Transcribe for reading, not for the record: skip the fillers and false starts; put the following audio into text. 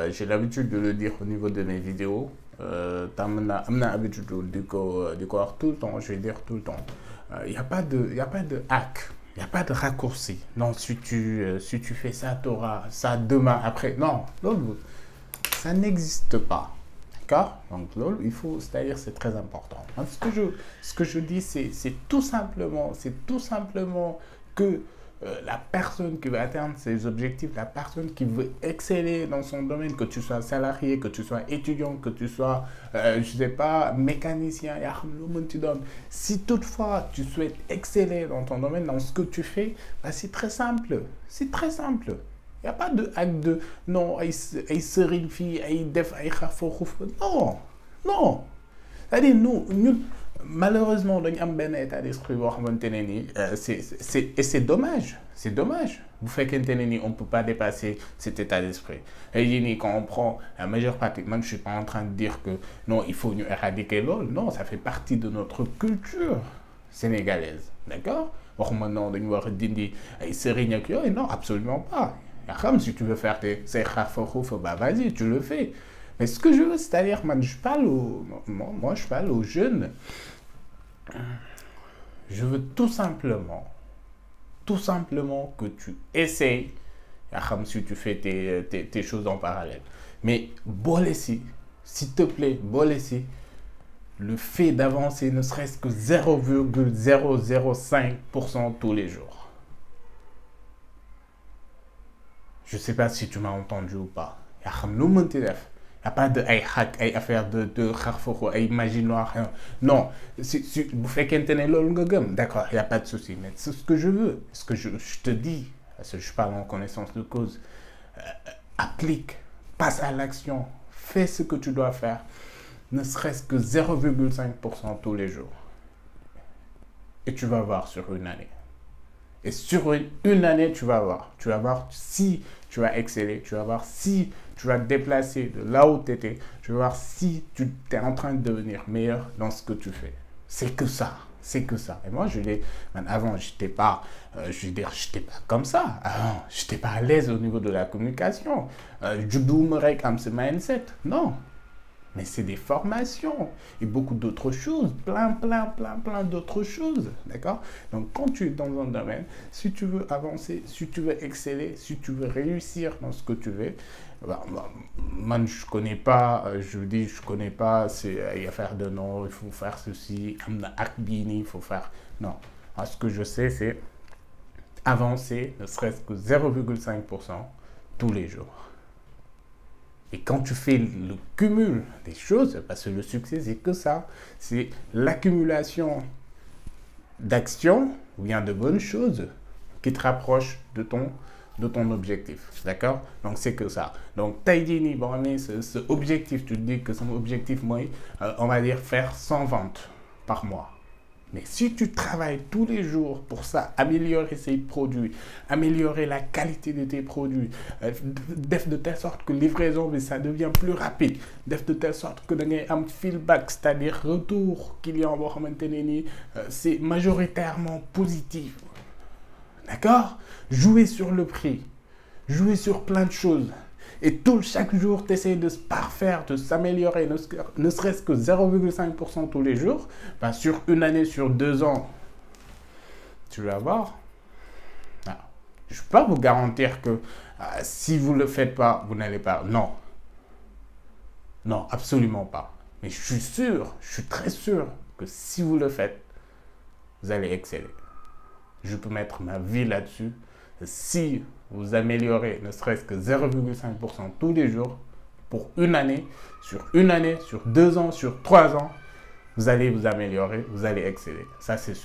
J'ai l'habitude de le dire au niveau de mes vidéos. Am na habitude di ko wax tout le temps, je vais dire tout le temps. Il n'y a pas de, y a pas de hack, il n'y a pas de raccourci. Non, si tu fais ça, tu auras ça demain, après. Non, lolo, ça n'existe pas. D'accord? Donc, lolo, il faut, c'est-à-dire, c'est très important. Hein, ce que je dis, c'est tout simplement que la personne qui veut atteindre ses objectifs, la personne qui veut exceller dans son domaine, que tu sois salarié, que tu sois étudiant, que tu sois, je ne sais pas, mécanicien, si toutefois tu souhaites exceller dans ton domaine, dans ce que tu fais, bah, c'est très simple. C'est très simple. Il n'y a pas de hack de non, non, non. C'est-à-dire, nous, malheureusement, on a un état d'esprit, et c'est dommage. C'est dommage. Vous faites qu'un on ne peut pas dépasser cet état d'esprit. Et quand on prend la majeure partie, moi je ne suis pas en train de dire que non, il faut nous éradiquer l'eau. Non, ça fait partie de notre culture sénégalaise. D'accord? Non, absolument pas. Comme si tu veux faire tes bah vas-y, tu le fais. Mais ce que je veux, c'est-à-dire, moi, je parle aux jeunes. Je veux tout simplement que tu essayes, comme si tu fais tes choses en parallèle. Mais Bolessi, s'il te plaît, Bolessi, le fait d'avancer ne serait-ce que 0,005% tous les jours. Je ne sais pas si tu m'as entendu ou pas. Il n'y a pas de hack, affaire de harfoko, magie noire. Non, si vous faites qu'un d'accord, il n'y a pas de souci. Mais c'est ce que je veux, ce que je te dis, parce que je parle en connaissance de cause, applique, passe à l'action, fais ce que tu dois faire, ne serait-ce que 0,5% tous les jours. Et tu vas voir sur une année. Et sur une année, tu vas voir si tu vas exceller, tu vas voir si tu vas te déplacer de là où tu étais, tu vas voir si tu es en train de devenir meilleur dans ce que tu fais. C'est que ça. Et moi, avant, j'étais pas comme ça. Avant, j'étais pas à l'aise au niveau de la communication. Je boomerais comme ce mindset. Non. Mais c'est des formations et beaucoup d'autres choses, plein d'autres choses, d'accord? Donc, quand tu es dans un domaine, si tu veux avancer, si tu veux exceller, si tu veux réussir dans ce que tu veux, moi, je connais pas, je connais pas, il y a faire de non, il faut faire ceci, il faut faire, non. Alors, ce que je sais, c'est avancer, ne serait-ce que 0,5% tous les jours. Et quand tu fais le cumul des choses, parce que le succès, c'est que ça, c'est l'accumulation d'actions ou bien de bonnes choses qui te rapprochent de ton objectif. D'accord? Donc, c'est que ça. Donc, Taïdini, ce objectif, tu te dis que son objectif, moi, on va dire faire 100 ventes par mois. Mais si tu travailles tous les jours pour ça, améliorer ses produits, améliorer la qualité de tes produits, de telle sorte que livraison, mais ça devient plus rapide, de telle sorte que tu as un feedback, c'est-à-dire retour client, c'est majoritairement positif. D'accord? Jouer sur le prix, jouer sur plein de choses. Et chaque jour, tu essaies de se parfaire, de s'améliorer, ne serait-ce que 0,5% tous les jours. Ben, sur une année, sur 2 ans, tu vas voir. Non. Je ne peux pas vous garantir que si vous ne le faites pas, vous n'allez pas. Non. Non, absolument pas. Mais je suis sûr, je suis très sûr que si vous le faites, vous allez exceller. Je peux mettre ma vie là-dessus. Si vous améliorez ne serait-ce que 0,5% tous les jours pour une année, sur 2 ans, sur 3 ans, vous allez vous améliorer, vous allez exceller. Ça, c'est sûr.